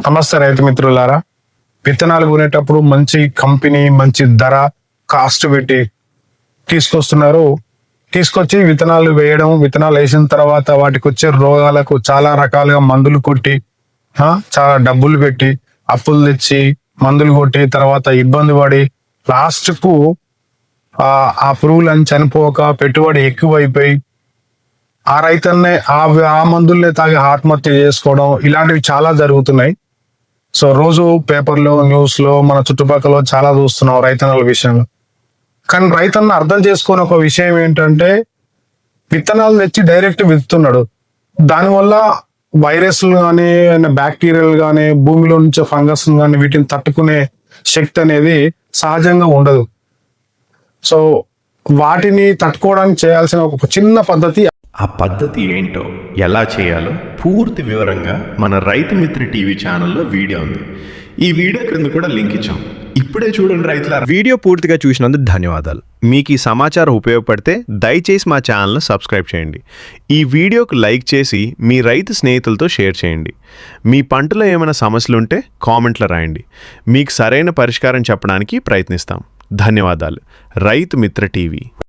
నమస్తే రైతు మిత్రులారా. విత్తనాలు కొనేటప్పుడు మంచి కంపెనీ, మంచి ధర, కాస్ట్ పెట్టి తీసుకొస్తున్నారు. తీసుకొచ్చి విత్తనాలు వేయడం, విత్తనాలు వేసిన తర్వాత వాటికి వచ్చే రోగాలకు చాలా రకాలుగా మందులు కొట్టి, చాలా డబ్బులు పెట్టి, అప్పులు తెచ్చి మందులు కొట్టి తర్వాత ఇబ్బంది పడి లాస్ట్ కు ఆ పురుగులను చనిపోక పెట్టుబడి ఎక్కువైపోయి ఆ రైతన్నే ఆ మందుల్నే తాగి ఆత్మహత్య చేసుకోవడం ఇలాంటివి చాలా జరుగుతున్నాయి. సో రోజు పేపర్లో, న్యూస్ లో, మన చుట్టుపక్కల చాలా చూస్తున్నాం రైతన్నల విషయంలో. కానీ రైతన్న అర్థం చేసుకుని ఒక విషయం ఏంటంటే, విత్తనాలు తెచ్చి డైరెక్ట్ విత్తున్నాడు. దానివల్ల వైరస్లు కానీ, బ్యాక్టీరియాలు కానీ, భూమిలో నుంచి ఫంగస్ కానీ వీటిని తట్టుకునే శక్తి అనేది సహజంగా ఉండదు. సో వాటిని తట్టుకోవడానికి చేయాల్సిన ఒక చిన్న పద్ధతి. ఆ పద్ధతి ఏంటో, ఎలా చేయాలో పూర్తి వివరంగా మన రైతు మిత్ర టీవీ ఛానల్లో వీడియో ఉంది. ఈ వీడియో క్రింద కూడా లింక్ ఇచ్చాం. ఇప్పుడే చూడండి రైతులారా. వీడియో పూర్తిగా చూసినందుకు ధన్యవాదాలు. మీకు ఈ సమాచారం ఉపయోగపడితే దయచేసి మా ఛానల్ను సబ్స్క్రైబ్ చేయండి. ఈ వీడియోకు లైక్ చేసి మీ రైతు స్నేహితులతో షేర్ చేయండి. మీ పంటలో ఏమైనా సమస్యలు ఉంటే కామెంట్లో రాయండి. మీకు సరైన పరిష్కారం చెప్పడానికి ప్రయత్నిస్తాం. ధన్యవాదాలు. రైతు మిత్ర టీవీ.